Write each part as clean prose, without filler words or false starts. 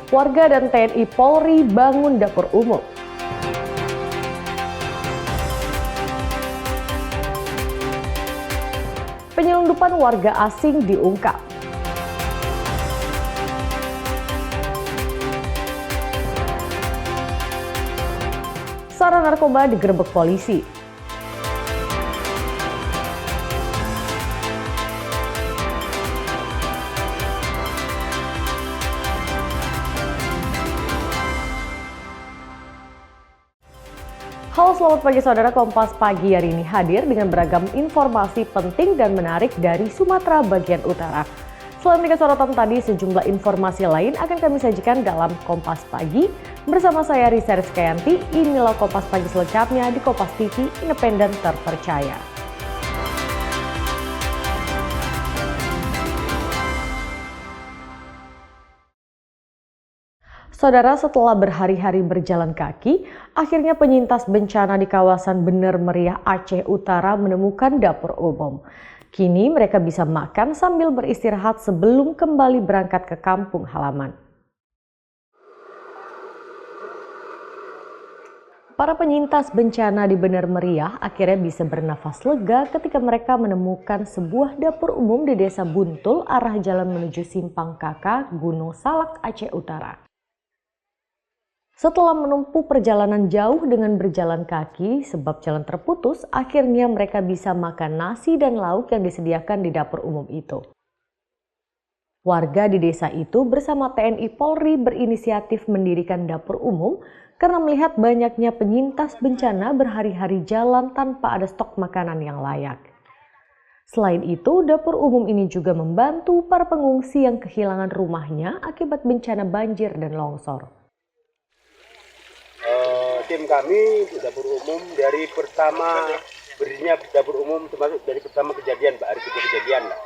Warga dan TNI Polri bangun dapur umum. Penyelundupan warga asing diungkap. Sarang narkoba digerebek polisi. Halo, selamat pagi saudara. Kompas Pagi hari ini hadir dengan beragam informasi penting dan menarik dari Sumatera bagian utara. Selain tiga sorotan tadi, sejumlah informasi lain akan kami sajikan dalam Kompas Pagi. Bersama saya Risa Rizkyanti, inilah Kompas Pagi selengkapnya di Kompas TV, independen terpercaya. Saudara, setelah berhari-hari berjalan kaki, akhirnya penyintas bencana di kawasan Bener Meriah, Aceh Utara menemukan dapur umum. Kini mereka bisa makan sambil beristirahat sebelum kembali berangkat ke kampung halaman. Para penyintas bencana di Bener Meriah akhirnya bisa bernafas lega ketika mereka menemukan sebuah dapur umum di Desa Buntul, arah jalan menuju Simpang Kaka, Gunung Salak, Aceh Utara. Setelah menempuh perjalanan jauh dengan berjalan kaki sebab jalan terputus, akhirnya mereka bisa makan nasi dan lauk yang disediakan di dapur umum itu. Warga di desa itu bersama TNI Polri berinisiatif mendirikan dapur umum karena melihat banyaknya penyintas bencana berhari-hari jalan tanpa ada stok makanan yang layak. Selain itu, dapur umum ini juga membantu para pengungsi yang kehilangan rumahnya akibat bencana banjir dan longsor. Tim kami di dapur umum dari pertama berdirinya dapur umum, termasuk dari pertama kejadian, Pak, hari kedua kejadian lah.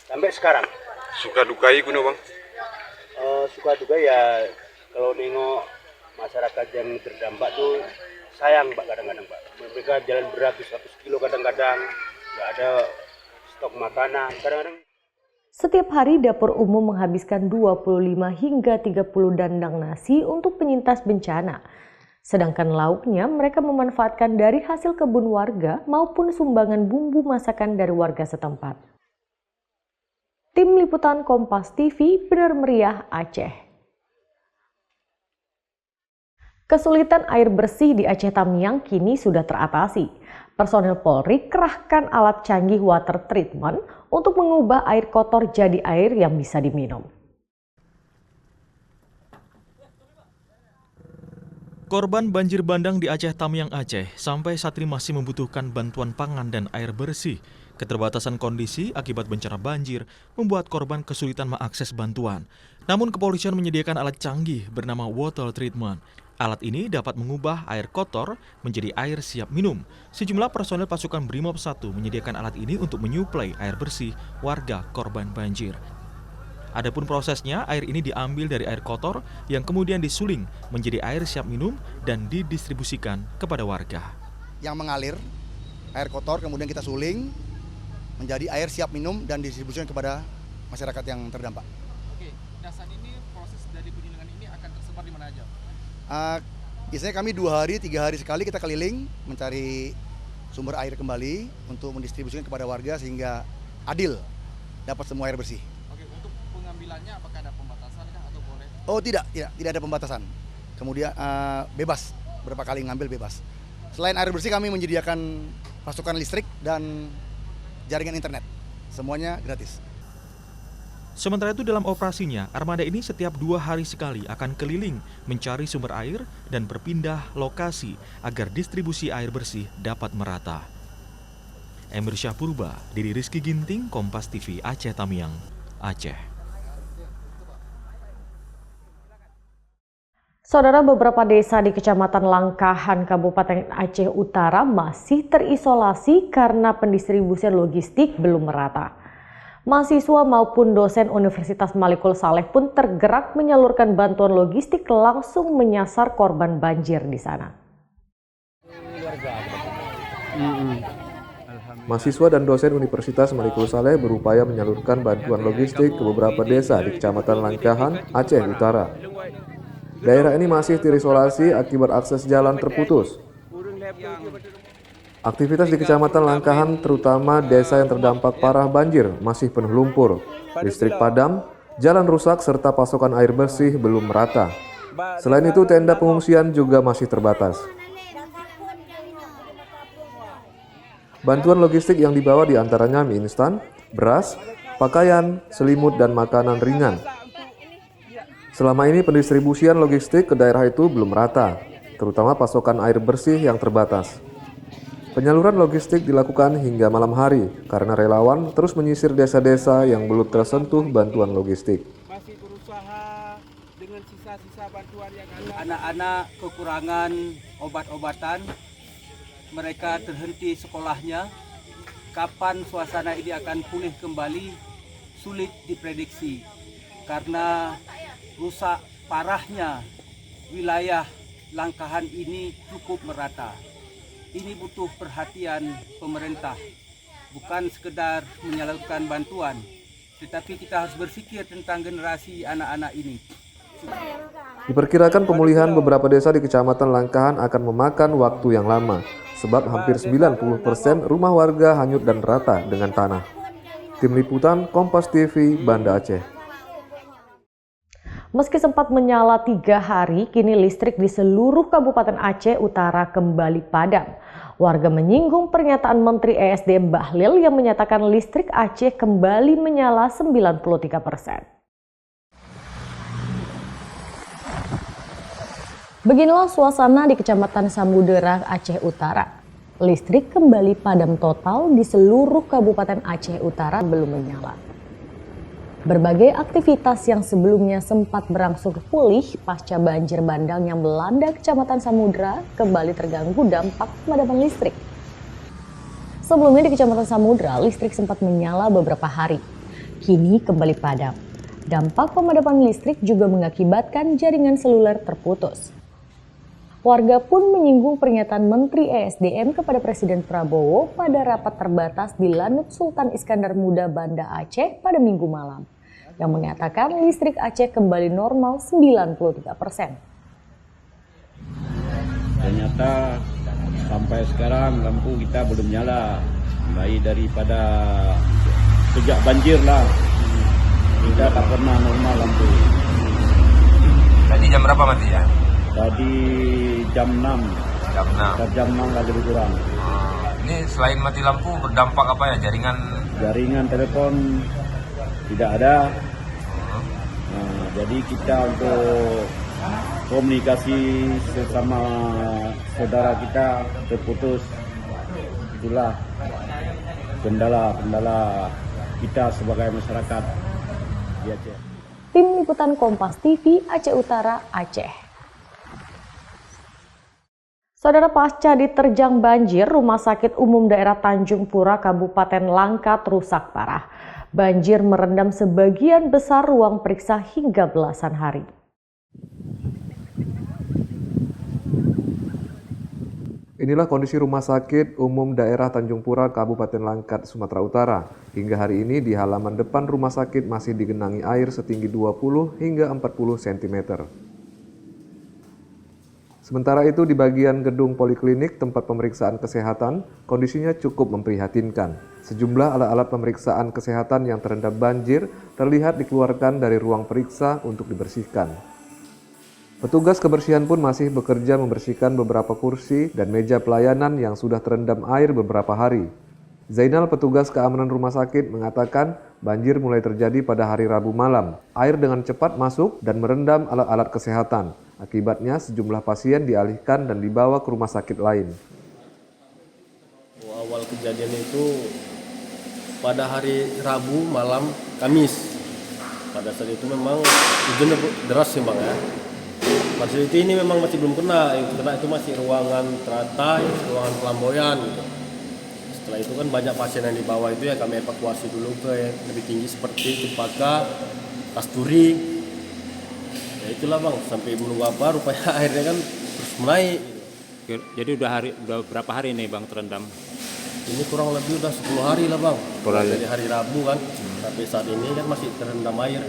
Sampai sekarang. Suka dukai kuno bang? Suka duka ya, kalau nengok masyarakat yang terdampak tuh sayang Pak, kadang-kadang Pak. Mereka jalan beratus-ratus kilo kadang-kadang, nggak ada stok makanan, kadang-kadang. Setiap hari dapur umum menghabiskan 25 hingga 30 dandang nasi untuk penyintas bencana. Sedangkan lauknya mereka memanfaatkan dari hasil kebun warga maupun sumbangan bumbu masakan dari warga setempat. Tim Liputan Kompas TV, Bener Meriah, Aceh. Kesulitan air bersih di Aceh Tamiang kini sudah teratasi. Personel Polri kerahkan alat canggih water treatment untuk mengubah air kotor jadi air yang bisa diminum. Korban banjir bandang di Aceh Tamiang, Aceh sampai saat ini masih membutuhkan bantuan pangan dan air bersih. Keterbatasan kondisi akibat bencana banjir membuat korban kesulitan mengakses bantuan. Namun kepolisian menyediakan alat canggih bernama water treatment. Alat ini dapat mengubah air kotor menjadi air siap minum. Sejumlah personel pasukan Brimob 1 menyediakan alat ini untuk menyuplai air bersih warga korban banjir. Adapun prosesnya, air ini diambil dari air kotor yang kemudian disuling menjadi air siap minum dan didistribusikan kepada warga. Yang mengalir, air kotor kemudian kita suling menjadi air siap minum dan didistribusikan kepada masyarakat yang terdampak. Oke, nah saat ini proses dari penyulingan ini akan tersebar di mana aja? Biasanya kami 2 hari, 3 hari sekali kita keliling mencari sumber air kembali untuk mendistribusikan kepada warga sehingga adil dapat semua air bersih. Oke, untuk pengambilannya apakah ada pembatasan kah atau boleh? Oh tidak ada pembatasan. Kemudian bebas, berapa kali ngambil bebas. Selain air bersih kami menyediakan pasokan listrik dan jaringan internet, semuanya gratis. Sementara itu dalam operasinya, armada ini setiap 2 hari sekali akan keliling mencari sumber air dan berpindah lokasi agar distribusi air bersih dapat merata. Emir Syahpurba, Didi Rizky Ginting, Kompas TV, Aceh Tamiang, Aceh. Saudara, beberapa desa di Kecamatan Langkahan, Kabupaten Aceh Utara masih terisolasi karena pendistribusian logistik belum merata. Mahasiswa maupun dosen Universitas Malikul Saleh pun tergerak menyalurkan bantuan logistik langsung menyasar korban banjir di sana. Mahasiswa dan dosen Universitas Malikul Saleh berupaya menyalurkan bantuan logistik ke beberapa desa di Kecamatan Langkahan, Aceh Utara. Daerah ini masih terisolasi akibat akses jalan terputus. Aktivitas di Kecamatan Langkahan, terutama desa yang terdampak parah banjir, masih penuh lumpur. Listrik padam, jalan rusak, serta pasokan air bersih belum merata. Selain itu, tenda pengungsian juga masih terbatas. Bantuan logistik yang dibawa diantaranya mie instan, beras, pakaian, selimut, dan makanan ringan. Selama ini pendistribusian logistik ke daerah itu belum merata, terutama pasokan air bersih yang terbatas. Penyaluran logistik dilakukan hingga malam hari karena relawan terus menyisir desa-desa yang belum tersentuh bantuan logistik. Masih berusaha dengan sisa-sisa bantuan yang ada. Anak-anak kekurangan obat-obatan, mereka terhenti sekolahnya. Kapan suasana ini akan pulih kembali sulit diprediksi karena rusak parahnya wilayah Langkahan ini cukup merata. Ini butuh perhatian pemerintah, bukan sekedar menyalurkan bantuan, tetapi kita harus berpikir tentang generasi anak-anak ini. Diperkirakan pemulihan beberapa desa di Kecamatan Langkahan akan memakan waktu yang lama, sebab hampir 90% rumah warga hanyut dan rata dengan tanah. Tim Liputan Kompas TV, Banda Aceh. Meski sempat menyala 3 hari, kini listrik di seluruh Kabupaten Aceh Utara kembali padam. Warga menyinggung pernyataan Menteri ESDM Bahlil yang menyatakan listrik Aceh kembali menyala 93%. Beginilah suasana di Kecamatan Samudera, Aceh Utara. Listrik kembali padam total di seluruh Kabupaten Aceh Utara belum menyala. Berbagai aktivitas yang sebelumnya sempat berangsur pulih pasca banjir bandang yang melanda Kecamatan Samudera kembali terganggu dampak pemadaman listrik. Sebelumnya di Kecamatan Samudera, listrik sempat menyala beberapa hari. Kini kembali padam. Dampak pemadaman listrik juga mengakibatkan jaringan seluler terputus. Warga pun menyinggung pernyataan Menteri ESDM kepada Presiden Prabowo pada rapat terbatas di Lanut Sultan Iskandar Muda, Banda Aceh pada Minggu malam, yang mengatakan listrik Aceh kembali normal 93%. Ternyata sampai sekarang lampu kita belum nyala, mulai daripada sejak banjir lah, kita tak pernah normal lampu. Tadi jam berapa mati ya? Tadi jam 6. Jam 6 lagi kurang. Ini selain mati lampu berdampak apa ya? Jaringan telepon tidak ada. Nah, jadi kita untuk komunikasi sesama saudara kita terputus. Itulah kendala kita sebagai masyarakat di Aceh. Tim Liputan Kompas TV, Aceh Utara, Aceh. Saudara, pasca diterjang banjir, Rumah Sakit Umum Daerah Tanjung Pura, Kabupaten Langkat rusak parah. Banjir merendam sebagian besar ruang periksa hingga belasan hari. Inilah kondisi Rumah Sakit Umum Daerah Tanjung Pura, Kabupaten Langkat, Sumatera Utara. Hingga hari ini di halaman depan rumah sakit masih digenangi air setinggi 20 hingga 40 cm. Sementara itu di bagian gedung poliklinik tempat pemeriksaan kesehatan, kondisinya cukup memprihatinkan. Sejumlah alat-alat pemeriksaan kesehatan yang terendam banjir terlihat dikeluarkan dari ruang periksa untuk dibersihkan. Petugas kebersihan pun masih bekerja membersihkan beberapa kursi dan meja pelayanan yang sudah terendam air beberapa hari. Zainal, petugas keamanan rumah sakit, mengatakan banjir mulai terjadi pada hari Rabu malam. Air dengan cepat masuk dan merendam alat-alat kesehatan. Akibatnya sejumlah pasien dialihkan dan dibawa ke rumah sakit lain. Awal kejadian itu pada hari Rabu malam Kamis. Pada saat itu memang hujan deras sih Bang ya. Fasiliti ini memang masih belum kena, yang kena itu masih ruangan teratai, ruangan pelamboyan gitu. Setelah itu kan banyak pasien yang di bawah itu ya kami evakuasi dulu ke yang lebih tinggi seperti Cempaka, Kasturi. Ya itulah Bang, sampai menunggu apa rupanya airnya kan terus menaik. Jadi udah berapa hari nih Bang terendam? Ini kurang lebih udah 10 hari lah bang. Dari hari Rabu kan, tapi saat ini kan masih terendam air.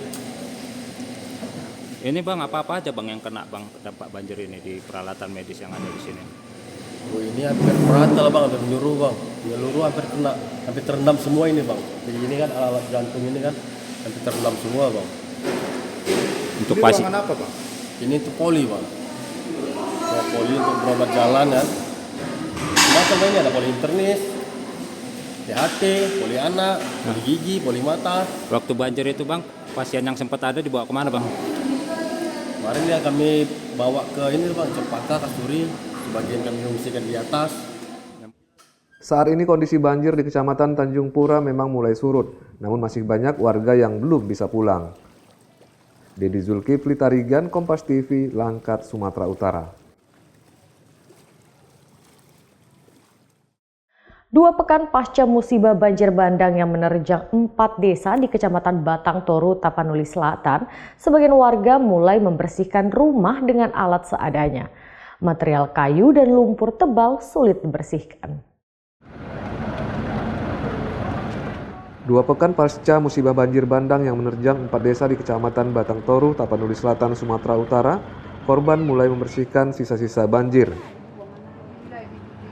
Ini bang, apa-apa aja bang yang kena bang dampak banjir ini di peralatan medis yang ada di sini? Oh, ini hampir merata lah bang, hampir menyeluruh bang. Menyeluruh hampir kena, hampir terendam semua ini bang. Jadi ini kan alat jantung ini kan hampir terendam semua bang. Untuk pasien apa Pak? Ini untuk poli bang. Poli untuk berobat jalan kan. Macam ini ada poli internis, THT, poli anak, poli gigi, poli mata. waktu banjir itu bang, pasien yang sempat ada dibawa kemana bang? Kemarin ya kami bawa ke ini bang, Cempaka, Kasturi. Sebagian kami mengungsikan di atas. Saat ini kondisi banjir di Kecamatan Tanjung Pura memang mulai surut, namun masih banyak warga yang belum bisa pulang. Dedi Zulkifli Tarigan, Kompas TV, Langkat, Sumatera Utara. 2 pekan pasca musibah banjir bandang yang menerjang 4 desa di Kecamatan Batang Toru, Tapanuli Selatan, sebagian warga mulai membersihkan rumah dengan alat seadanya. Material kayu dan lumpur tebal sulit dibersihkan. 2 pekan pasca musibah banjir bandang yang menerjang 4 desa di Kecamatan Batang Toru, Tapanuli Selatan, Sumatera Utara, korban mulai membersihkan sisa-sisa banjir.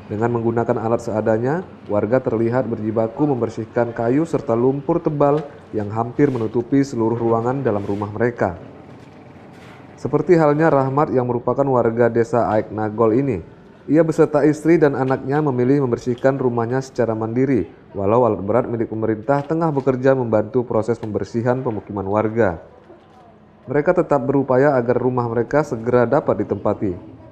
Dengan menggunakan alat seadanya, warga terlihat berjibaku membersihkan kayu serta lumpur tebal yang hampir menutupi seluruh ruangan dalam rumah mereka. Seperti halnya Rahmat yang merupakan warga desa Aik Nagol ini. Ia beserta istri dan anaknya memilih membersihkan rumahnya secara mandiri, walau alat berat milik pemerintah tengah bekerja membantu proses pembersihan pemukiman warga. Mereka tetap berupaya agar rumah mereka segera dapat ditempati.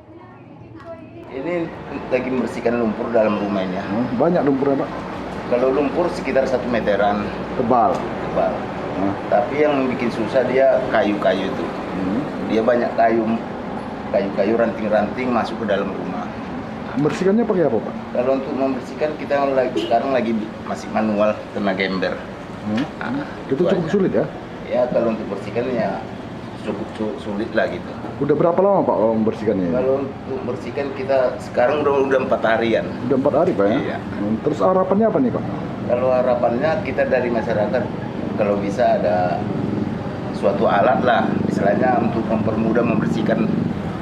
Ini lagi membersihkan lumpur dalam rumahnya. Banyak lumpurnya Pak? Kalau lumpur sekitar 1 meteran. Tebal. Tapi yang bikin susah dia kayu-kayu itu. Dia banyak kayu ranting-ranting masuk ke dalam rumah. Membersihkannya pakai apa Pak? Kalau untuk membersihkan kita sekarang lagi masih manual tenaga ember. Itu cukup sulit ya? Ya kalau untuk bersihkan ya cukup sulit lah gitu. Udah berapa lama Pak membersihkannya? Kalau untuk membersihkan kita sekarang udah 4 harian. Udah 4 hari Pak ya? Iya. Terus harapannya apa nih Pak? Kalau harapannya kita dari masyarakat kalau bisa ada suatu alat lah, misalnya untuk mempermudah membersihkan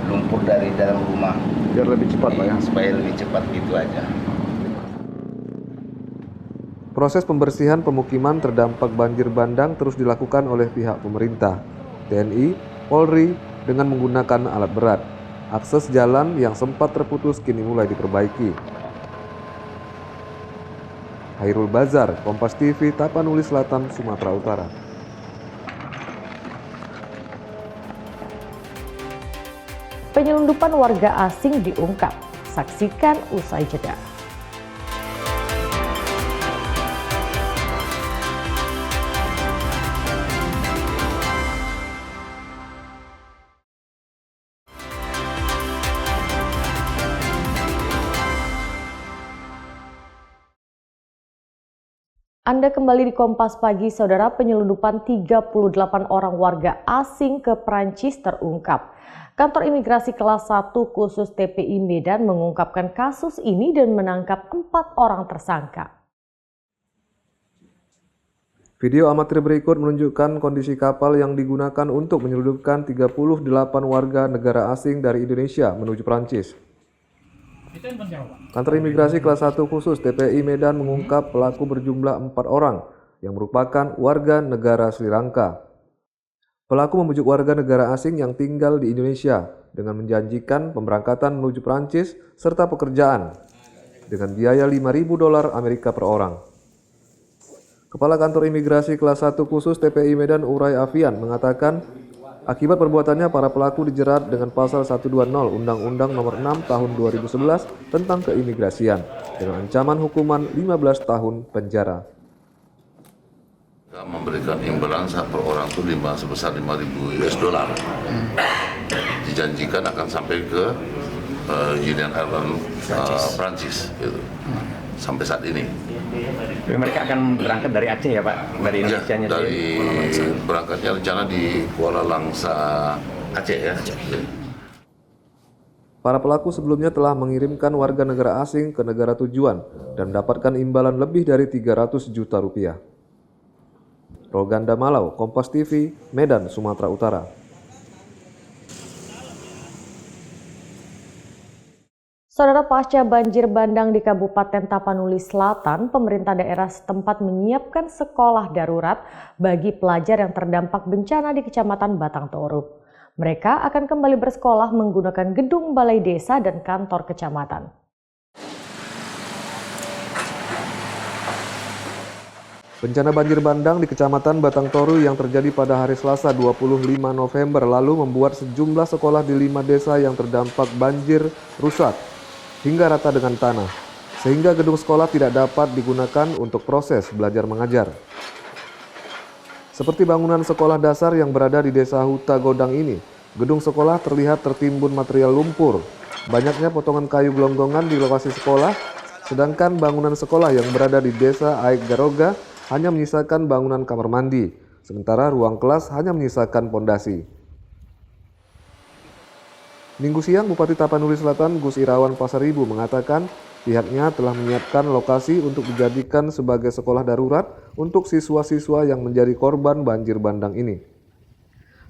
lumpur dari dalam rumah. Biar lebih cepat Pak ya? Supaya lebih cepat gitu aja. Proses pembersihan pemukiman terdampak banjir bandang terus dilakukan oleh pihak pemerintah, TNI, Polri, dengan menggunakan alat berat. Akses jalan yang sempat terputus kini mulai diperbaiki. Hairul Bazar, Kompas TV, Tapanuli Selatan, Sumatera Utara. Penyelundupan warga asing diungkap. Saksikan usai jeda. Anda kembali di Kompas Pagi, Saudara. Penyelundupan 38 orang warga asing ke Prancis terungkap. Kantor Imigrasi Kelas 1 khusus TPI Medan mengungkapkan kasus ini dan menangkap 4 orang tersangka. Video amatir berikut menunjukkan kondisi kapal yang digunakan untuk menyelundupkan 38 warga negara asing dari Indonesia menuju Prancis. Kantor Imigrasi Kelas 1 khusus TPI Medan mengungkap pelaku berjumlah 4 orang yang merupakan warga negara Sri Lanka. Pelaku membujuk warga negara asing yang tinggal di Indonesia dengan menjanjikan pemberangkatan menuju Prancis serta pekerjaan dengan biaya $5.000 Amerika per orang. Kepala Kantor Imigrasi Kelas 1 khusus TPI Medan Uray Afian mengatakan akibat perbuatannya para pelaku dijerat dengan pasal 120 Undang-Undang Nomor 6 Tahun 2011 tentang keimigrasian dengan ancaman hukuman 15 tahun penjara. Kita memberikan imbalan per orang itu sebesar $5.000. Dijanjikan akan sampai ke Union Island Prancis gitu. Sampai saat ini. Mereka akan berangkat dari Aceh ya Pak? Dari Indonesia nya? Dari berangkatnya rencana di Kuala Langsa, Aceh ya. Para pelaku sebelumnya telah mengirimkan warga negara asing ke negara tujuan dan mendapatkan imbalan lebih dari 300 juta rupiah. Roganda Malau, Kompas TV, Medan, Sumatera Utara. Saudara, pasca banjir bandang di Kabupaten Tapanuli Selatan, pemerintah daerah setempat menyiapkan sekolah darurat bagi pelajar yang terdampak bencana di Kecamatan Batang Toru. Mereka akan kembali bersekolah menggunakan gedung balai desa dan kantor kecamatan. Bencana banjir bandang di Kecamatan Batang Toru yang terjadi pada hari Selasa 25 November lalu membuat sejumlah sekolah di 5 desa yang terdampak banjir rusak hingga rata dengan tanah, sehingga gedung sekolah tidak dapat digunakan untuk proses belajar mengajar. Seperti bangunan sekolah dasar yang berada di Desa Huta Godang ini, gedung sekolah terlihat tertimbun material lumpur. Banyaknya potongan kayu gelonggongan di lokasi sekolah, sedangkan bangunan sekolah yang berada di Desa Aik Garoga hanya menyisakan bangunan kamar mandi, sementara ruang kelas hanya menyisakan pondasi. Minggu siang, Bupati Tapanuli Selatan Gus Irawan Pasaribu mengatakan pihaknya telah menyiapkan lokasi untuk dijadikan sebagai sekolah darurat untuk siswa-siswa yang menjadi korban banjir bandang ini.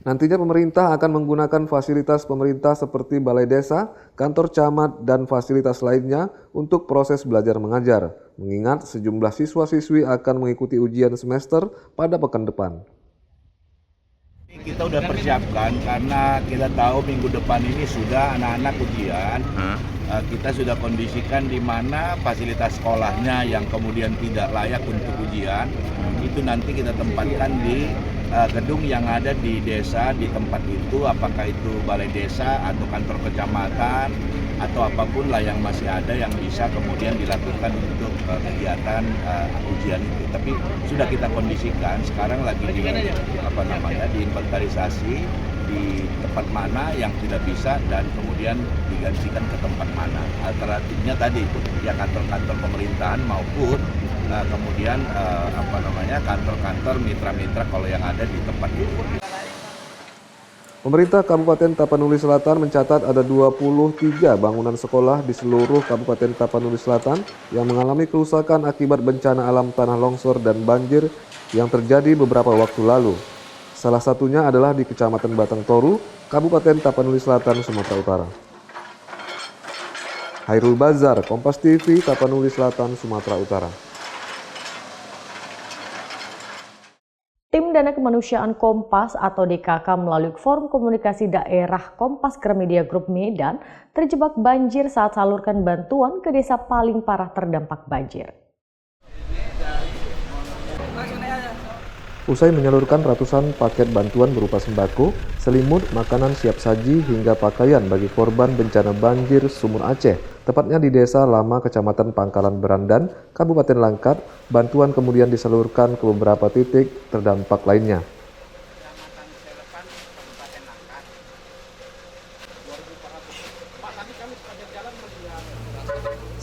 Nantinya pemerintah akan menggunakan fasilitas pemerintah seperti balai desa, kantor camat, dan fasilitas lainnya untuk proses belajar mengajar, mengingat sejumlah siswa-siswi akan mengikuti ujian semester pada pekan depan. Kita udah persiapkan karena kita tahu minggu depan ini sudah anak-anak ujian. Kita sudah kondisikan di mana fasilitas sekolahnya yang kemudian tidak layak untuk ujian, itu nanti kita tempatkan di gedung yang ada di desa di tempat itu, apakah itu balai desa atau kantor kecamatan atau apapun lah yang masih ada yang bisa kemudian dilakukan untuk kegiatan ujian itu. Tapi sudah kita kondisikan, sekarang lagi diinventarisasi di tempat mana yang tidak bisa dan kemudian digantikan ke tempat mana. Alternatifnya tadi ya kantor-kantor pemerintahan maupun kemudian kantor-kantor mitra-mitra kalau yang ada di tempat itu. Pemerintah Kabupaten Tapanuli Selatan mencatat ada 23 bangunan sekolah di seluruh Kabupaten Tapanuli Selatan yang mengalami kerusakan akibat bencana alam tanah longsor dan banjir yang terjadi beberapa waktu lalu. Salah satunya adalah di Kecamatan Batang Toru, Kabupaten Tapanuli Selatan, Sumatera Utara. Hairul Bazar, Kompas TV, Tapanuli Selatan, Sumatera Utara. Tim Dana Kemanusiaan Kompas atau DKK melalui Forum Komunikasi Daerah Kompas Gramedia Group Medan terjebak banjir saat salurkan bantuan ke desa paling parah terdampak banjir. Usai menyalurkan ratusan paket bantuan berupa sembako, selimut, makanan siap saji hingga pakaian bagi korban bencana banjir Sumur Aceh, tepatnya di Desa Lama, Kecamatan Pangkalan Berandan, Kabupaten Langkat, bantuan kemudian disalurkan ke beberapa titik terdampak lainnya.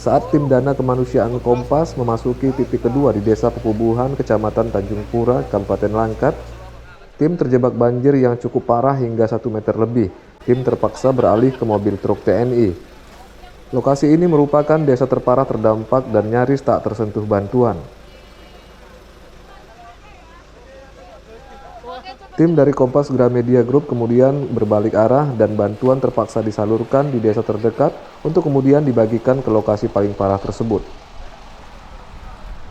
Saat tim Dana Kemanusiaan Kompas memasuki titik kedua di Desa Pepubuhan, Kecamatan Tanjung Pura, Kabupaten Langkat, tim terjebak banjir yang cukup parah hingga 1 meter lebih. Tim terpaksa beralih ke mobil truk TNI. Lokasi ini merupakan desa terparah terdampak dan nyaris tak tersentuh bantuan. Tim dari Kompas Gramedia Group kemudian berbalik arah dan bantuan terpaksa disalurkan di desa terdekat untuk kemudian dibagikan ke lokasi paling parah tersebut.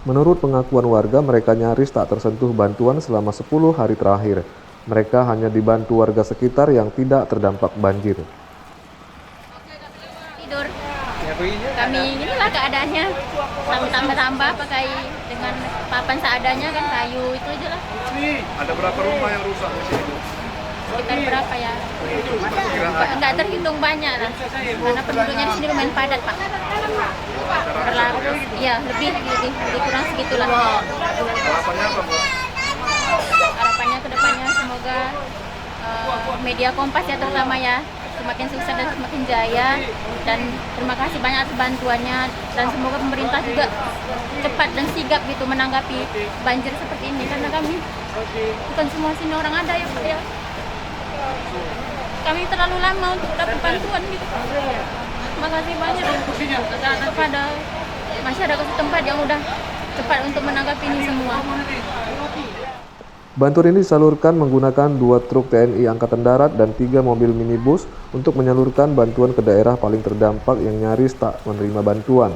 Menurut pengakuan warga, mereka nyaris tak tersentuh bantuan selama 10 hari terakhir. Mereka hanya dibantu warga sekitar yang tidak terdampak banjir. Tidur. Kami inilah keadaannya. Tambah-tambah pakai dengan papan seadanya kan, kayu itu aja lah. Ada berapa rumah yang rusak di sini? Sekitar berapa ya? Enggak terhitung banyak lah. Karena penduduknya di sini lumayan padat, Pak. Ya, lebih kurang segitulah. Harapannya apa, Bu? Harapannya ke depannya semoga media Kompas ya terutama ya semakin sukses dan semakin jaya, dan terima kasih banyak atas bantuannya, dan semoga pemerintah juga cepat dan sigap gitu menanggapi banjir seperti ini, karena kami bukan semua sini orang ada ya Pak ya. Kami terlalu lama untuk dapat bantuan gitu. makasih banyak kepada masyarakat setempat yang udah cepat untuk menanggapi ini semua. Bantuan ini disalurkan menggunakan 2 truk TNI Angkatan Darat dan 3 mobil minibus untuk menyalurkan bantuan ke daerah paling terdampak yang nyaris tak menerima bantuan.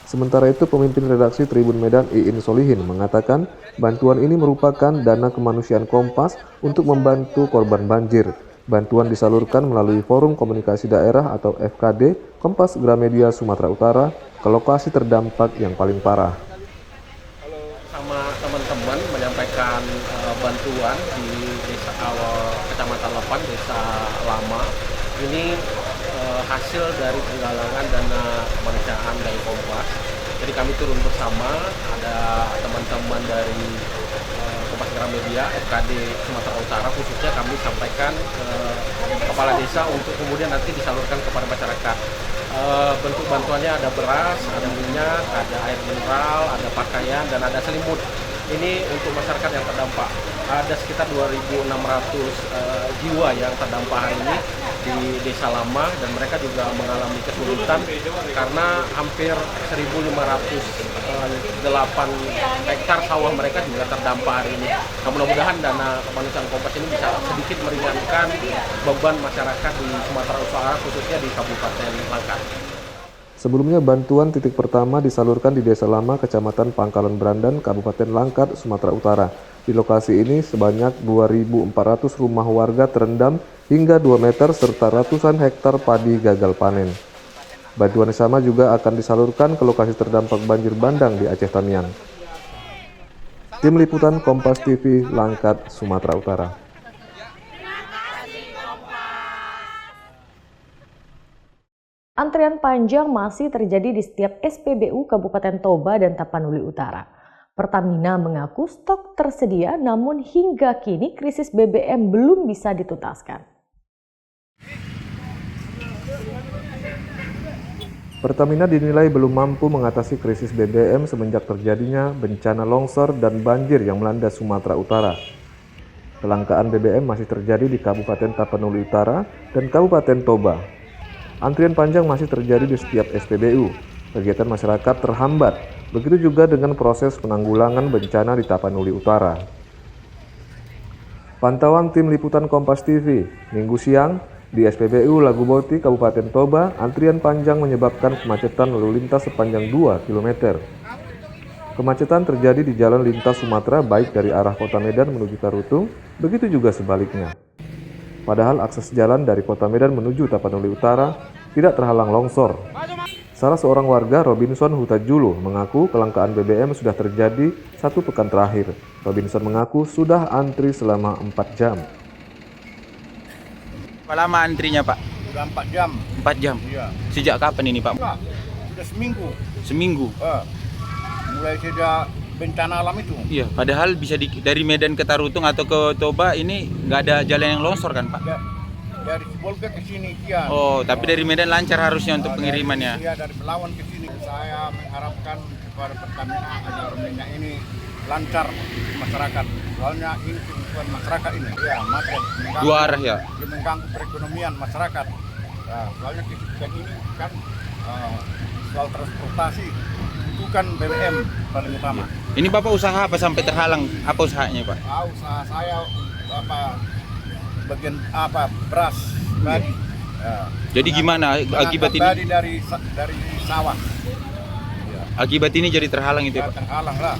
Sementara itu, pemimpin redaksi Tribun Medan Iin Solihin mengatakan bantuan ini merupakan dana kemanusiaan Kompas untuk membantu korban banjir. Bantuan disalurkan melalui Forum Komunikasi Daerah atau FKD Kompas Gramedia Sumatera Utara ke lokasi terdampak yang paling parah. Sama teman-teman menyampaikan bantuan di desa Kecamatan Lepan, Desa Lama. Ini hasil dari penggalangan dana kemanusiaan dari Kompas. Jadi kami turun bersama, ada teman-teman dari Kompas Gramedia, FKD Sumatera Utara, khususnya kami sampaikan ke kepala desa untuk kemudian nanti disalurkan kepada masyarakat. Bentuk bantuannya ada beras, ada minyak, ada air mineral, ada pakaian, dan ada selimut. Ini untuk masyarakat yang terdampak. Ada sekitar 2.600 jiwa yang terdampak hari ini di Desa Lama, dan mereka juga mengalami kesulitan karena hampir 1.508 hektar sawah mereka juga terdampak hari ini. Nah, mudah-mudahan dana kemanusiaan Kompas ini bisa sedikit meringankan beban masyarakat di Sumatera Utara, khususnya di Kabupaten Langkat. Sebelumnya bantuan titik pertama disalurkan di Desa Lama, Kecamatan Pangkalan Brandan, Kabupaten Langkat, Sumatera Utara. Di lokasi ini sebanyak 2.400 rumah warga terendam hingga 2 meter serta ratusan hektar padi gagal panen. Bantuan yang sama juga akan disalurkan ke lokasi terdampak banjir bandang di Aceh Tamiang. Tim Liputan Kompas TV, Langkat, Sumatera Utara. Antrian panjang masih terjadi di setiap SPBU Kabupaten Toba dan Tapanuli Utara. Pertamina mengaku stok tersedia, namun hingga kini krisis BBM belum bisa dituntaskan. Pertamina dinilai belum mampu mengatasi krisis BBM semenjak terjadinya bencana longsor dan banjir yang melanda Sumatera Utara. Kelangkaan BBM masih terjadi di Kabupaten Tapanuli Utara dan Kabupaten Toba. Antrian panjang masih terjadi di setiap SPBU. Kegiatan masyarakat terhambat. Begitu juga dengan proses penanggulangan bencana di Tapanuli Utara. Pantauan tim Liputan Kompas TV, Minggu siang di SPBU Laguboti, Kabupaten Toba, antrian panjang menyebabkan kemacetan lalu lintas sepanjang 2 km. Kemacetan terjadi di jalan lintas Sumatera baik dari arah Kota Medan menuju Tarutung, begitu juga sebaliknya. Padahal akses jalan dari Kota Medan menuju Tapanuli Utara tidak terhalang longsor. Salah seorang warga, Robinson Hutajulu, mengaku kelangkaan BBM sudah terjadi 1 pekan terakhir. Robinson mengaku sudah antri selama 4 jam. Berapa lama antrinya, Pak? Sudah 4 jam. 4 jam? Iya. Sejak kapan ini, Pak? Sudah seminggu. Seminggu? Mulai sejak bencana alam itu. Iya, padahal bisa dari Medan ke Tarutung atau ke Toba ini nggak ada jalan yang longsor kan, Pak? Ya, dari Sibolga ke sini, iya. Oh, tapi dari Medan lancar harusnya untuk pengirimannya. Iya, dari Belawan ke sini. Saya mengharapkan kepada Pertamina agar minyak ini lancar di masyarakat. Soalnya ini kebutuhan masyarakat ini. Ya, macet. Dua arah ya? Dia mengganggu perekonomian masyarakat. Nah, soalnya kebutuhan ini kan soal transportasi. Itu kan BBM paling utama. Ini Bapak usaha apa sampai terhalang? Apa usahanya, Pak? Usaha saya bagian beras tadi. Ya. Jadi gimana akibat ini? Dari sawah. Ya. Akibat ini jadi terhalang itu, Pak? Terhalang lah.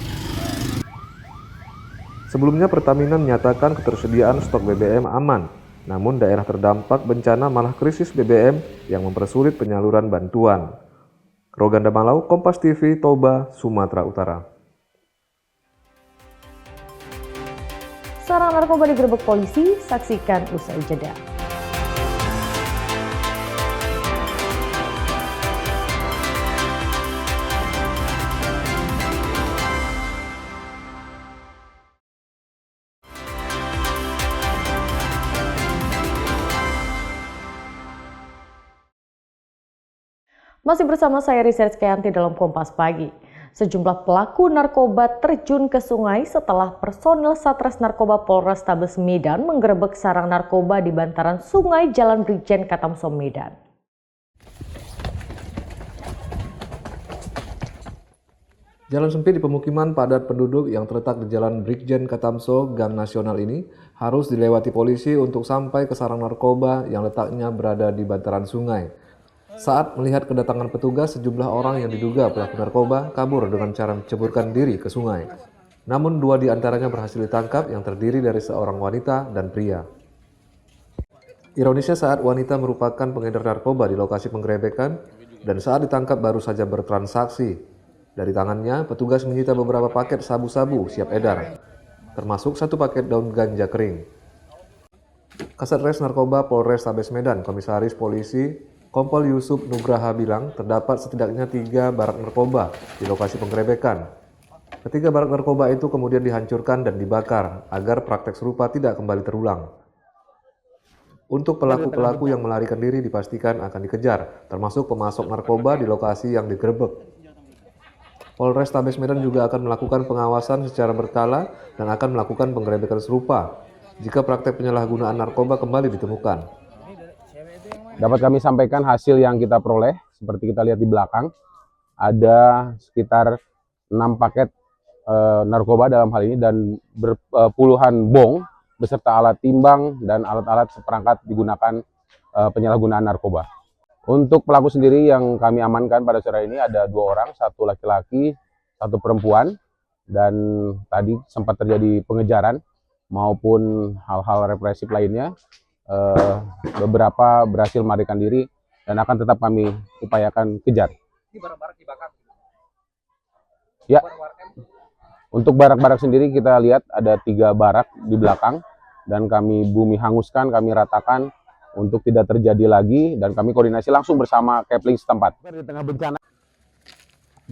Sebelumnya Pertamina menyatakan ketersediaan stok BBM aman, namun daerah terdampak bencana malah krisis BBM yang mempersulit penyaluran bantuan. Roganda Malau, Kompas TV, Toba, Sumatera Utara. Seorang narkoba digerebek polisi, saksikan usai jeda. Masih bersama saya Rizal Kayanti dalam Kompas Pagi. Sejumlah pelaku narkoba terjun ke sungai setelah personil Satres Narkoba Polrestabes Medan menggerebek sarang narkoba di bantaran sungai Jalan Brigjen Katamso Medan. Jalan sempit di pemukiman padat penduduk yang terletak di Jalan Brigjen Katamso, Gang Nasional ini harus dilewati polisi untuk sampai ke sarang narkoba yang letaknya berada di bantaran sungai. Saat melihat kedatangan petugas, sejumlah orang yang diduga pelaku narkoba kabur dengan cara menceburkan diri ke sungai. Namun 2 di antaranya berhasil ditangkap yang terdiri dari seorang wanita dan pria. Ironisnya saat wanita merupakan pengedar narkoba di lokasi penggerebekan dan saat ditangkap baru saja bertransaksi. Dari tangannya, petugas menyita beberapa paket sabu-sabu siap edar, termasuk 1 paket daun ganja kering. Kasatres Narkoba Polrestabes Medan, Komisaris Polisi Kompol Yusuf Nugraha bilang terdapat setidaknya 3 barak narkoba di lokasi penggerebekan. Ketiga barak narkoba itu kemudian dihancurkan dan dibakar agar praktek serupa tidak kembali terulang. Untuk pelaku-pelaku yang melarikan diri dipastikan akan dikejar, termasuk pemasok narkoba di lokasi yang digerebek. Polrestabes Medan juga akan melakukan pengawasan secara berkala dan akan melakukan penggerebekan serupa jika praktek penyalahgunaan narkoba kembali ditemukan. Dapat kami sampaikan hasil yang kita peroleh, seperti kita lihat di belakang, ada sekitar 6 paket narkoba dalam hal ini dan puluhan bong beserta alat timbang dan alat-alat seperangkat digunakan penyalahgunaan narkoba. Untuk pelaku sendiri yang kami amankan pada sore ini ada 2 orang, 1 laki-laki, 1 perempuan, dan tadi sempat terjadi pengejaran maupun hal-hal represif lainnya. Beberapa berhasil melarikan diri dan akan tetap kami upayakan kejar. Ya, untuk barak-barak sendiri kita lihat ada 3 barak di belakang dan kami bumi hanguskan, kami ratakan untuk tidak terjadi lagi dan kami koordinasi langsung bersama Kepling setempat. Di tengah bencana.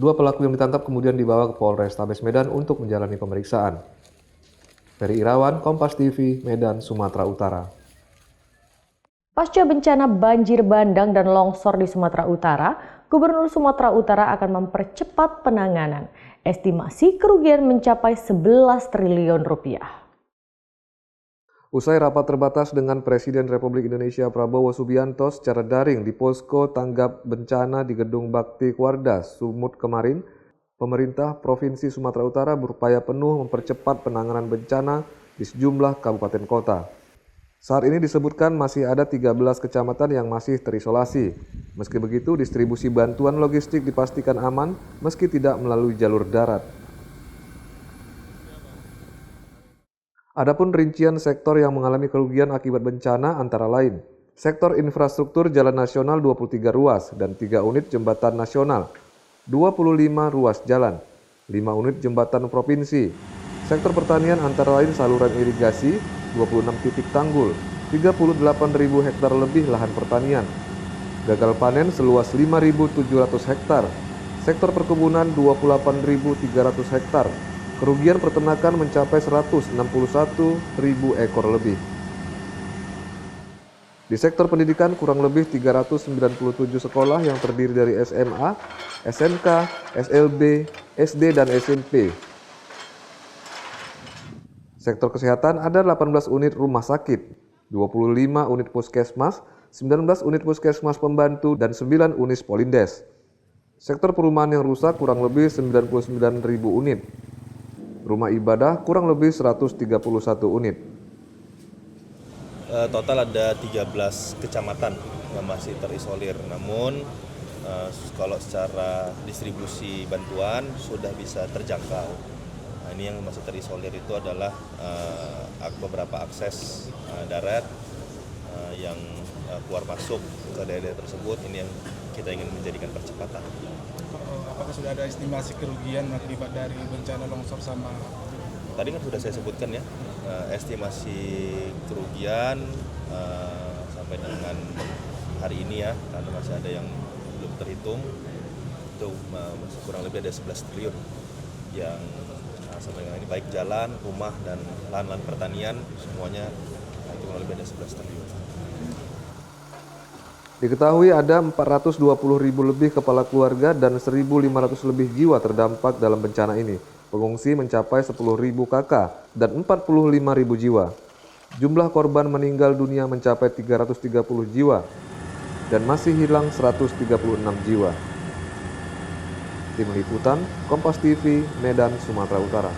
2 pelaku yang ditangkap kemudian dibawa ke Polrestabes Medan untuk menjalani pemeriksaan. Ferry Irawan, Kompas TV, Medan, Sumatera Utara. Pasca bencana banjir bandang dan longsor di Sumatera Utara, Gubernur Sumatera Utara akan mempercepat penanganan. Estimasi kerugian mencapai 11 triliun rupiah. Usai rapat terbatas dengan Presiden Republik Indonesia Prabowo Subianto secara daring di posko tanggap bencana di Gedung Bakti Kuarda, Sumut kemarin, pemerintah Provinsi Sumatera Utara berupaya penuh mempercepat penanganan bencana di sejumlah kabupaten kota. Saat ini disebutkan masih ada 13 kecamatan yang masih terisolasi. Meski begitu, distribusi bantuan logistik dipastikan aman meski tidak melalui jalur darat. Adapun rincian sektor yang mengalami kerugian akibat bencana antara lain, sektor infrastruktur jalan nasional 23 ruas dan 3 unit jembatan nasional, 25 ruas jalan, 5 unit jembatan provinsi. Sektor pertanian antara lain saluran irigasi, 26 titik tanggul, 38.000 hektar lebih lahan pertanian. Gagal panen seluas 5.700 hektar. Sektor perkebunan 28.300 hektar. Kerugian peternakan mencapai 161.000 ekor lebih. Di sektor pendidikan kurang lebih 397 sekolah yang terdiri dari SMA, SMK, SLB, SD, dan SMP. Sektor kesehatan ada 18 unit rumah sakit, 25 unit puskesmas, 19 unit puskesmas pembantu, dan 9 unit polindes. Sektor perumahan yang rusak kurang lebih 99.000 unit. Rumah ibadah kurang lebih 131 unit. Total ada 13 kecamatan yang masih terisolir, namun kalau secara distribusi bantuan sudah bisa terjangkau. Nah, ini yang masih terisolir itu adalah beberapa akses darat yang keluar masuk ke daerah tersebut. Ini yang kita ingin menjadikan percepatan. Apakah sudah ada estimasi kerugian akibat dari bencana longsor sama? Tadi kan sudah saya sebutkan ya, estimasi kerugian sampai dengan hari ini ya, karena masih ada yang belum terhitung, itu kurang lebih ada 11 triliun yang sampai dengan ini baik jalan, rumah, dan lahan-lahan pertanian semuanya itu kurang lebih ada 11 triliun. Diketahui ada 420.000 lebih kepala keluarga dan 1.500 lebih jiwa terdampak dalam bencana ini. Pengungsi mencapai 10.000 kakak dan 45.000 jiwa. Jumlah korban meninggal dunia mencapai 330 jiwa dan masih hilang 136 jiwa. Tim Liputan, Kompas TV, Medan, Sumatera Utara.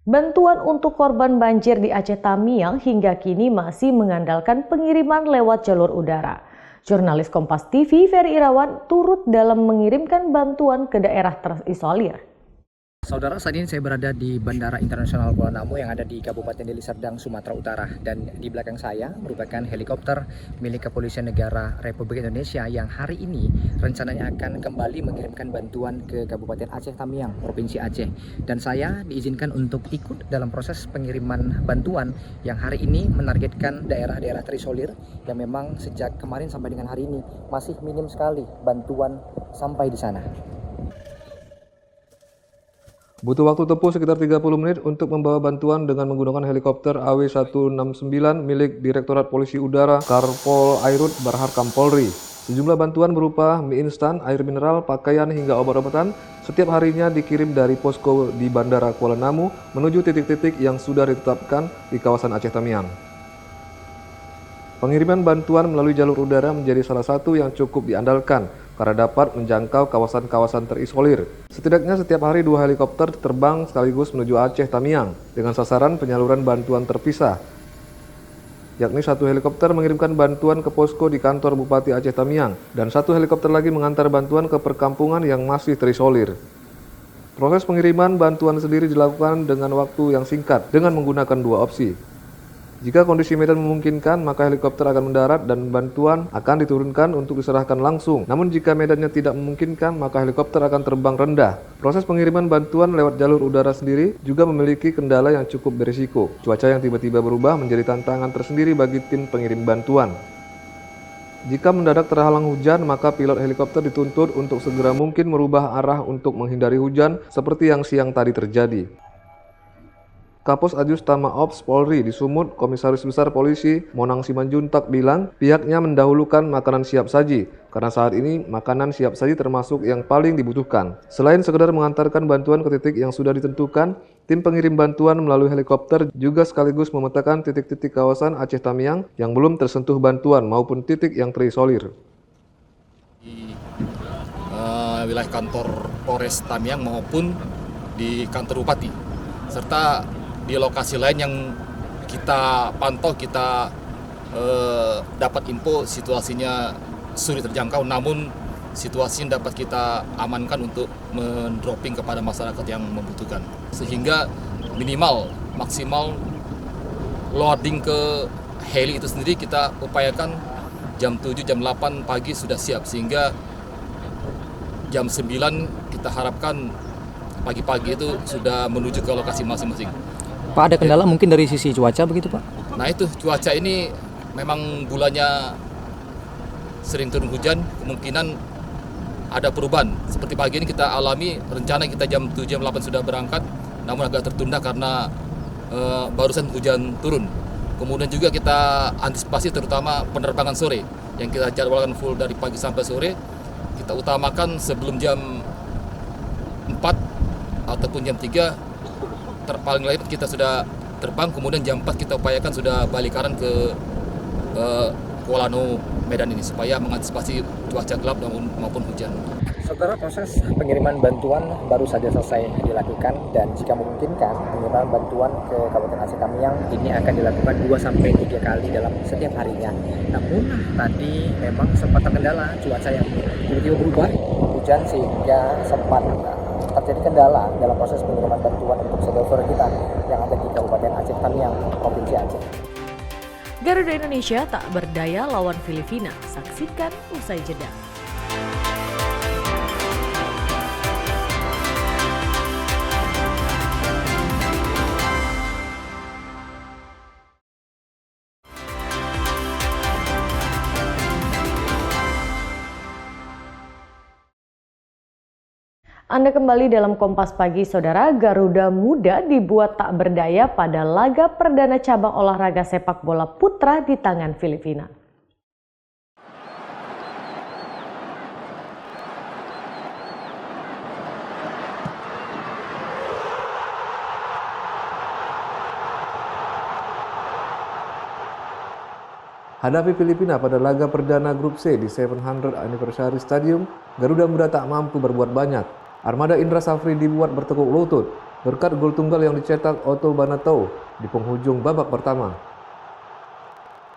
Bantuan untuk korban banjir di Aceh Tamiang hingga kini masih mengandalkan pengiriman lewat jalur udara. Jurnalis Kompas TV Ferry Irawan turut dalam mengirimkan bantuan ke daerah terisolir. Saudara, saat ini saya berada di Bandara Internasional Kuala Namu yang ada di Kabupaten Deli Serdang, Sumatera Utara. Dan di belakang saya merupakan helikopter milik Kepolisian Negara Republik Indonesia yang hari ini rencananya akan kembali mengirimkan bantuan ke Kabupaten Aceh Tamiang, Provinsi Aceh. Dan saya diizinkan untuk ikut dalam proses pengiriman bantuan yang hari ini menargetkan daerah-daerah terisolir yang memang sejak kemarin sampai dengan hari ini masih minim sekali bantuan sampai di sana. Butuh waktu tempuh sekitar 30 menit untuk membawa bantuan dengan menggunakan helikopter AW169 milik Direktorat Polisi Udara Karpol Airut Barharkam Polri. Sejumlah bantuan berupa mie instan, air mineral, pakaian hingga obat-obatan setiap harinya dikirim dari posko di Bandara Kuala Namu menuju titik-titik yang sudah ditetapkan di kawasan Aceh Tamiang. Pengiriman bantuan melalui jalur udara menjadi salah satu yang cukup diandalkan karena dapat menjangkau kawasan-kawasan terisolir. Setidaknya setiap hari 2 helikopter terbang sekaligus menuju Aceh Tamiang dengan sasaran penyaluran bantuan terpisah. Yakni 1 helikopter mengirimkan bantuan ke posko di kantor Bupati Aceh Tamiang dan 1 helikopter lagi mengantar bantuan ke perkampungan yang masih terisolir. Proses pengiriman bantuan sendiri dilakukan dengan waktu yang singkat dengan menggunakan 2 opsi. Jika kondisi medan memungkinkan, maka helikopter akan mendarat dan bantuan akan diturunkan untuk diserahkan langsung. Namun jika medannya tidak memungkinkan, maka helikopter akan terbang rendah. Proses pengiriman bantuan lewat jalur udara sendiri juga memiliki kendala yang cukup berisiko. Cuaca yang tiba-tiba berubah menjadi tantangan tersendiri bagi tim pengirim bantuan. Jika mendadak terhalang hujan, maka pilot helikopter dituntut untuk segera mungkin merubah arah untuk menghindari hujan seperti yang siang tadi terjadi. Kapos Adjustama Ops Polri di Sumut, Komisaris Besar Polisi Monang Simanjuntak bilang pihaknya mendahulukan makanan siap saji karena saat ini makanan siap saji termasuk yang paling dibutuhkan. Selain sekedar mengantarkan bantuan ke titik yang sudah ditentukan, tim pengirim bantuan melalui helikopter juga sekaligus memetakan titik-titik kawasan Aceh Tamiang yang belum tersentuh bantuan maupun titik yang terisolir. Di wilayah kantor Polres Tamiang maupun di kantor Bupati, serta di lokasi lain yang kita pantau, kita dapat info situasinya sulit terjangkau, namun situasi dapat kita amankan untuk mendropping kepada masyarakat yang membutuhkan. Sehingga minimal, maksimal loading ke heli itu sendiri kita upayakan jam 7, jam 8 pagi sudah siap, sehingga jam 9 kita harapkan pagi-pagi itu sudah menuju ke lokasi masing-masing. Pak, ada kendala mungkin dari sisi cuaca begitu, Pak? Nah itu, cuaca ini memang bulannya sering turun hujan, kemungkinan ada perubahan. Seperti pagi ini kita alami, rencana kita jam 7, jam 8 sudah berangkat, namun agak tertunda karena barusan hujan turun. Kemudian juga kita antisipasi terutama penerbangan sore, yang kita jadwalkan full dari pagi sampai sore, kita utamakan sebelum jam 4 ataupun jam 3 paling lain kita sudah terbang, kemudian jam 4 kita upayakan sudah balik kanan ke Kuala Namu Medan ini supaya mengantisipasi cuaca gelap maupun hujan. Saudara, proses pengiriman bantuan baru saja selesai dilakukan dan jika memungkinkan pengiriman bantuan ke Kabupaten Aceh Tamiang ini akan dilakukan 2-3 kali dalam setiap harinya. Namun tadi memang sempat terkendala cuaca yang tiba-tiba berubah hujan sehingga sempat terjadi kendala dalam proses pengiriman bantuan untuk saudara-saudara kita yang ada di Kabupaten Aceh Tamiang, Provinsi Aceh. Garuda Indonesia tak berdaya lawan Filipina. Saksikan usai jeda. Anda kembali dalam Kompas Pagi, Saudara. Garuda Muda dibuat tak berdaya pada laga perdana cabang olahraga sepak bola putra di tangan Filipina. Hadapi Filipina pada laga perdana grup C di 700 Anniversary Stadium, Garuda Muda tak mampu berbuat banyak. Armada Indra Safri dibuat bertekuk lutut berkat gol tunggal yang dicetak Otto Banato di penghujung babak pertama.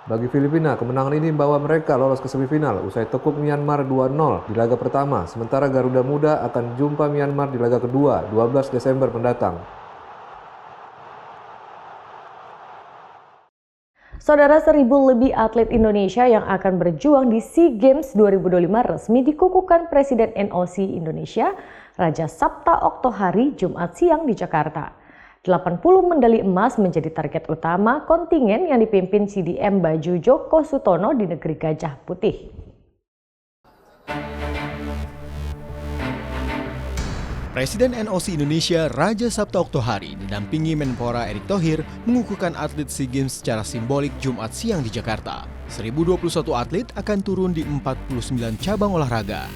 Bagi Filipina, kemenangan ini membawa mereka lolos ke semifinal usai tekuk Myanmar 2-0 di laga pertama, sementara Garuda Muda akan jumpa Myanmar di laga kedua 12 Desember mendatang. Saudara, 1.000 lebih atlet Indonesia yang akan berjuang di SEA Games 2025 resmi dikukuhkan Presiden NOC Indonesia, Raja Sabta Oktohari, Jumat siang di Jakarta. 80 medali emas menjadi target utama kontingen yang dipimpin CDM Baju Joko Sutono di negeri Gajah Putih. Presiden NOC Indonesia Raja Sabta Oktohari didampingi Menpora Erick Thohir mengukuhkan atlet SEA Games secara simbolik Jumat siang di Jakarta. 1.021 atlet akan turun di 49 cabang olahraga.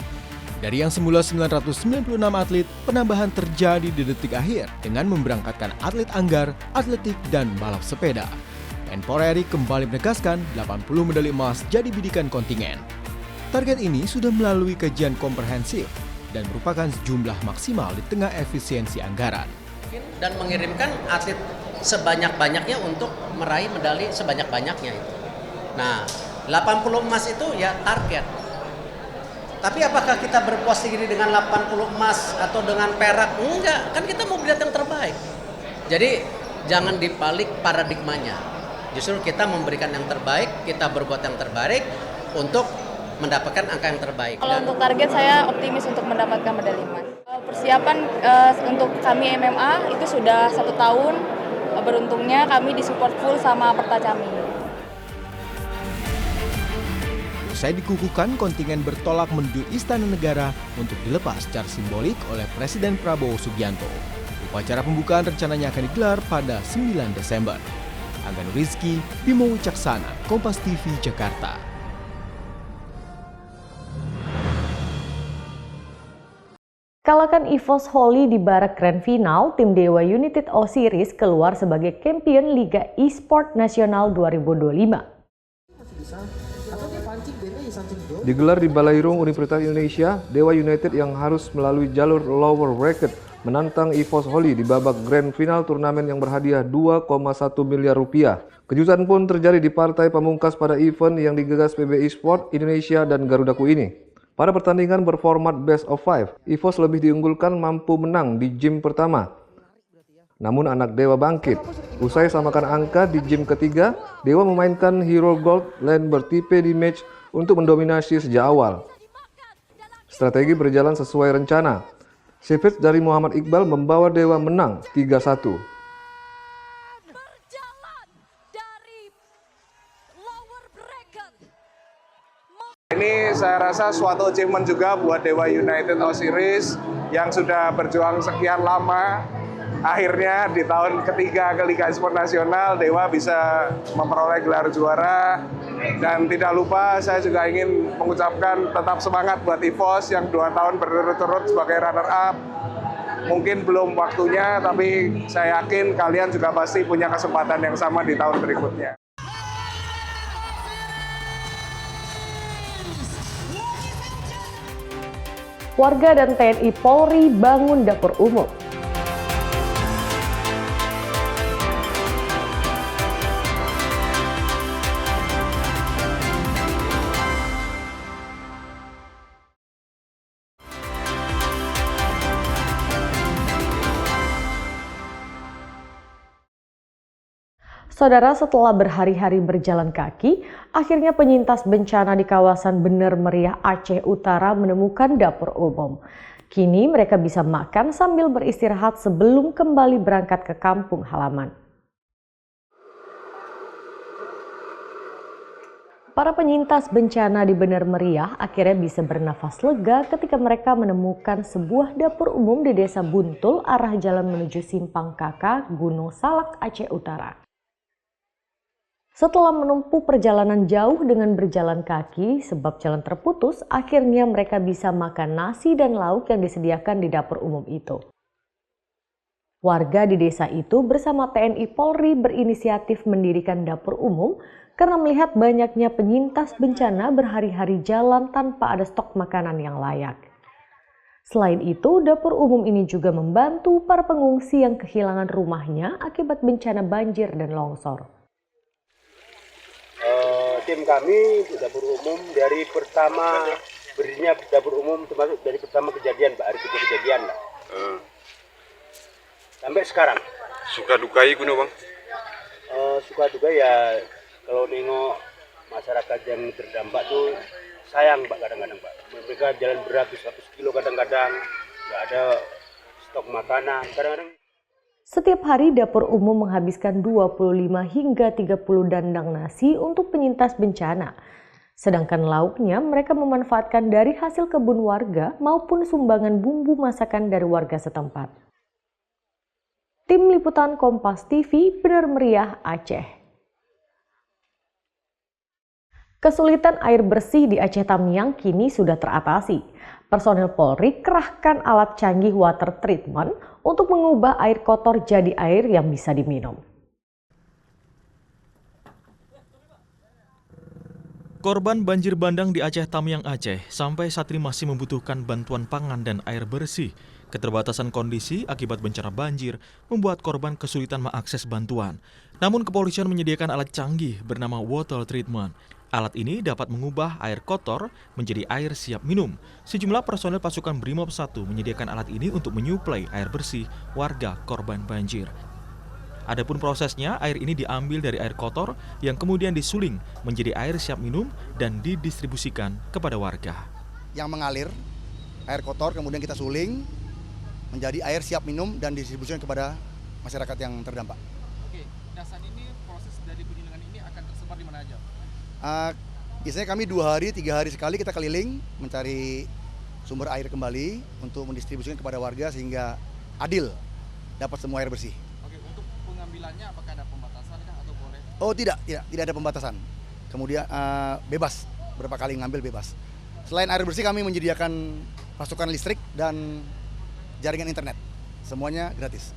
Dari yang semula 996 atlet, penambahan terjadi di detik akhir dengan memberangkatkan atlet anggar, atletik, dan balap sepeda. Menpora Erick kembali menegaskan 80 medali emas jadi bidikan kontingen. Target ini sudah melalui kajian komprehensif dan merupakan jumlah maksimal di tengah efisiensi anggaran. Dan mengirimkan atlet sebanyak-banyaknya untuk meraih medali sebanyak-banyaknya itu. Nah, 80 emas itu ya target. Tapi apakah kita berpuas diri dengan 80 emas atau dengan perak? Enggak, kan kita mau lihat yang terbaik. Jadi jangan dibalik paradigmanya. Justru kita memberikan yang terbaik, kita berbuat yang terbaik untuk mendapatkan angka yang terbaik. Kalau untuk target saya optimis untuk mendapatkan medali emas. Persiapan untuk kami MMA itu sudah 1 tahun. Beruntungnya kami disupport full sama Pertacami. Usai dikukuhkan, kontingen bertolak menuju Istana Negara untuk dilepas secara simbolik oleh Presiden Prabowo Subianto. Upacara pembukaan rencananya akan digelar pada 9 Desember. Angga Nurizki, Bimo Wicaksana, Kompas TV, Jakarta. Kalahkan EVOS Holy di babak grand final, tim Dewa United Osiris keluar sebagai kampion Liga E-Sport Nasional 2025. Digelar di Balairung Universitas Indonesia, Dewa United yang harus melalui jalur lower bracket menantang EVOS Holy di babak grand final turnamen yang berhadiah 2,1 miliar rupiah. Kejutan pun terjadi di partai pamungkas pada event yang digagas PB Sport Indonesia dan Garudaku ini. Pada pertandingan berformat best of 5, EVOS lebih diunggulkan mampu menang di game pertama. Namun anak Dewa bangkit. Usai samakan angka di game ketiga, Dewa memainkan hero gold lane bertipe di match untuk mendominasi sejak awal. Strategi berjalan sesuai rencana. Savage dari Muhammad Iqbal membawa Dewa menang 3-1. Ini saya rasa suatu achievement juga buat Dewa United Osiris yang sudah berjuang sekian lama. Akhirnya di tahun ketiga ke Liga E-Sport Nasional, Dewa bisa memperoleh gelar juara. Dan tidak lupa saya juga ingin mengucapkan tetap semangat buat EVOS yang 2 tahun berturut-turut sebagai runner-up. Mungkin belum waktunya, tapi saya yakin kalian juga pasti punya kesempatan yang sama di tahun berikutnya. Warga dan TNI Polri bangun dapur umum. Saudara, setelah berhari-hari berjalan kaki, akhirnya penyintas bencana di kawasan Bener Meriah Aceh Utara menemukan dapur umum. Kini mereka bisa makan sambil beristirahat sebelum kembali berangkat ke kampung halaman. Para penyintas bencana di Bener Meriah akhirnya bisa bernafas lega ketika mereka menemukan sebuah dapur umum di Desa Buntul, arah jalan menuju Simpang Kaka, Gunung Salak, Aceh Utara. Setelah menempuh perjalanan jauh dengan berjalan kaki sebab jalan terputus, akhirnya mereka bisa makan nasi dan lauk yang disediakan di dapur umum itu. Warga di desa itu bersama TNI Polri berinisiatif mendirikan dapur umum karena melihat banyaknya penyintas bencana berhari-hari jalan tanpa ada stok makanan yang layak. Selain itu, dapur umum ini juga membantu para pengungsi yang kehilangan rumahnya akibat bencana banjir dan longsor. Tim kami di dapur umum dari pertama berdirinya dapur umum, termasuk dari pertama kejadian, Pak, hari kejadian, Pak. Sampai sekarang. Suka dukai kuno, Bang? Suka duka ya kalau nengok masyarakat yang terdampak tuh sayang, Pak, kadang-kadang, Pak. Mereka jalan beratus 100 kilo kadang-kadang, nggak ada stok makanan, kadang-kadang. Setiap hari dapur umum menghabiskan 25 hingga 30 dandang nasi untuk penyintas bencana. Sedangkan lauknya mereka memanfaatkan dari hasil kebun warga maupun sumbangan bumbu masakan dari warga setempat. Tim Liputan Kompas TV, Benar Meriah, Aceh. Kesulitan air bersih di Aceh Tamiang kini sudah teratasi. Personel Polri kerahkan alat canggih water treatment untuk mengubah air kotor jadi air yang bisa diminum. Korban banjir bandang di Aceh Tamiang, Aceh sampai saat ini masih membutuhkan bantuan pangan dan air bersih. Keterbatasan kondisi akibat bencana banjir membuat korban kesulitan mengakses bantuan. Namun kepolisian menyediakan alat canggih bernama water treatment. Alat ini dapat mengubah air kotor menjadi air siap minum. Sejumlah personel pasukan Brimob 1 menyediakan alat ini untuk menyuplai air bersih warga korban banjir. Adapun prosesnya, air ini diambil dari air kotor yang kemudian disuling menjadi air siap minum dan didistribusikan kepada warga. Yang mengalir, air kotor kemudian kita suling menjadi air siap minum dan didistribusikan kepada masyarakat yang terdampak. Oke, dasar ini proses dari penyulingan ini akan tersebar di mana aja? Biasanya kami 2 hari, 3 hari sekali kita keliling mencari sumber air kembali untuk mendistribusikan kepada warga sehingga adil dapat semua air bersih. Oke, untuk pengambilannya apakah ada pembatasan atau boleh? Oh tidak ada pembatasan. Kemudian bebas, berapa kali ngambil bebas. Selain air bersih kami menyediakan pasokan listrik dan jaringan internet, semuanya gratis.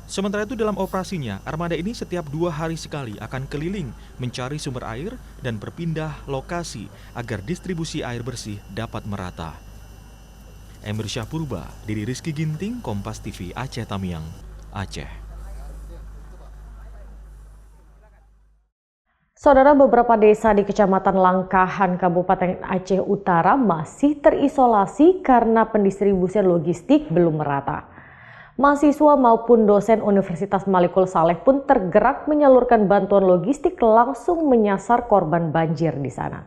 Sementara itu dalam operasinya, armada ini setiap 2 hari sekali akan keliling mencari sumber air dan berpindah lokasi agar distribusi air bersih dapat merata. Emir Syah Purba, Didi Rizky Ginting, Kompas TV, Aceh Tamiang, Aceh. Saudara, beberapa desa di Kecamatan Langkahan, Kabupaten Aceh Utara masih terisolasi karena pendistribusian logistik belum merata. Mahasiswa maupun dosen Universitas Malikul Saleh pun tergerak menyalurkan bantuan logistik langsung menyasar korban banjir di sana.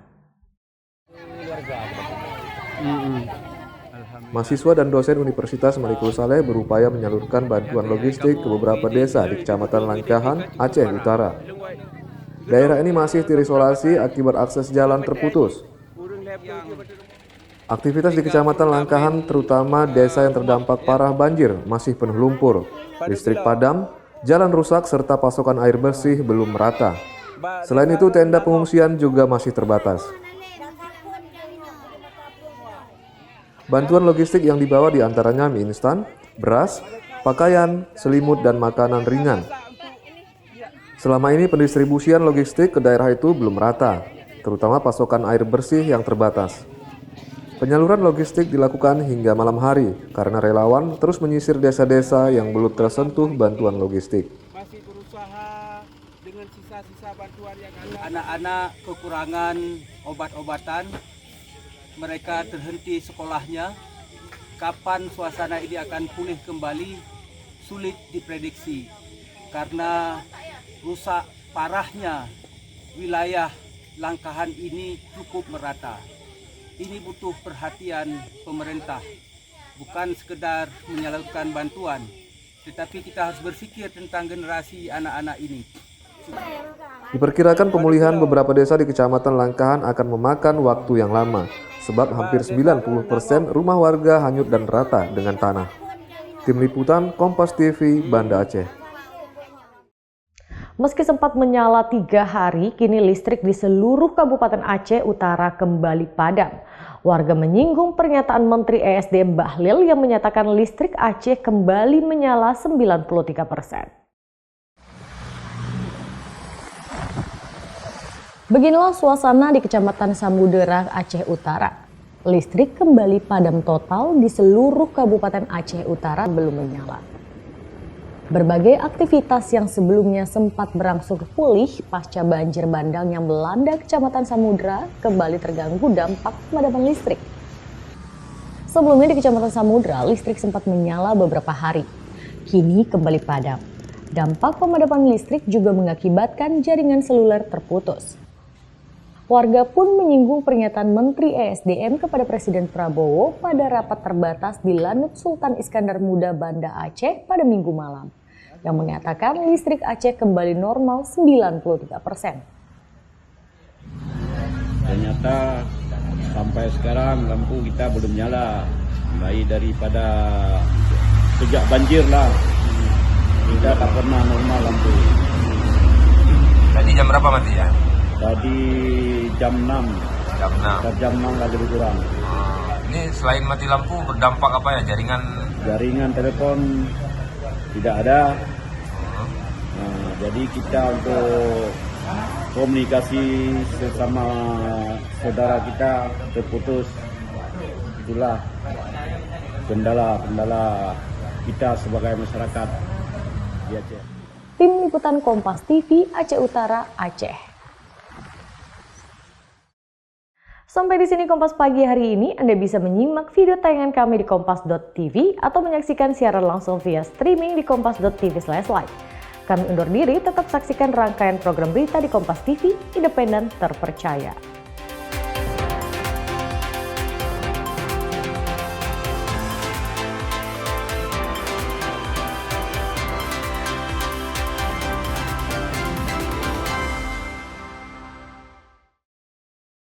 Mahasiswa dan dosen Universitas Malikul Saleh berupaya menyalurkan bantuan logistik ke beberapa desa di Kecamatan Langkahan, Aceh Utara. Daerah ini masih terisolasi akibat akses jalan terputus. Aktivitas di Kecamatan Langkahan, terutama desa yang terdampak parah banjir, masih penuh lumpur. Listrik padam, jalan rusak, serta pasokan air bersih belum merata. Selain itu, tenda pengungsian juga masih terbatas. Bantuan logistik yang dibawa diantaranya mie instan, beras, pakaian, selimut, dan makanan ringan. Selama ini pendistribusian logistik ke daerah itu belum merata, terutama pasokan air bersih yang terbatas. Penyaluran logistik dilakukan hingga malam hari karena relawan terus menyisir desa-desa yang belum tersentuh bantuan logistik. Masih berusaha dengan sisa-sisa bantuan yang ada. Anak-anak kekurangan obat-obatan, mereka terhenti sekolahnya. Kapan suasana ini akan pulih kembali sulit diprediksi karena rusak parahnya wilayah Langkahan ini cukup merata. Ini butuh perhatian pemerintah, bukan sekedar menyalurkan bantuan, tetapi kita harus berpikir tentang generasi anak-anak ini. Diperkirakan pemulihan beberapa desa di Kecamatan Langkahan akan memakan waktu yang lama, sebab hampir 90% rumah warga hanyut dan rata dengan tanah. Tim Liputan Kompas TV, Banda Aceh. Meski sempat menyala 3 hari, kini listrik di seluruh Kabupaten Aceh Utara kembali padam. Warga menyinggung pernyataan Menteri ESDM Bahlil yang menyatakan listrik Aceh kembali menyala 93%. Beginilah suasana di Kecamatan Samudera, Aceh Utara. Listrik kembali padam total di seluruh Kabupaten Aceh Utara belum menyala. Berbagai aktivitas yang sebelumnya sempat berangsur pulih pasca banjir bandang yang melanda Kecamatan Samudera kembali terganggu dampak pemadaman listrik. Sebelumnya di Kecamatan Samudera, listrik sempat menyala beberapa hari. Kini kembali padam. Dampak pemadaman listrik juga mengakibatkan jaringan seluler terputus. Warga pun menyinggung pernyataan Menteri ESDM kepada Presiden Prabowo pada rapat terbatas di Lanut Sultan Iskandar Muda, Banda Aceh pada Minggu malam, yang menyatakan listrik Aceh kembali normal 93%. Ternyata sampai sekarang lampu kita belum nyala, mulai daripada sejak banjir lah, kita tak pernah normal lampu. Tadi jam berapa mati ya? Tadi jam 6. Jam 6 lagi kurang. Ini selain mati lampu berdampak apa ya? Jaringan telepon tidak ada. Jadi kita untuk komunikasi sesama saudara kita terputus. Itulah kendala kita sebagai masyarakat di Aceh. Tim Liputan Kompas TV Aceh Utara, Aceh. Sampai di sini Kompas Pagi hari ini. Anda bisa menyimak video tayangan kami di kompas.tv atau menyaksikan siaran langsung via streaming di kompas.tv/live. Kami undur diri, tetap saksikan rangkaian program berita di Kompas TV, independen, terpercaya.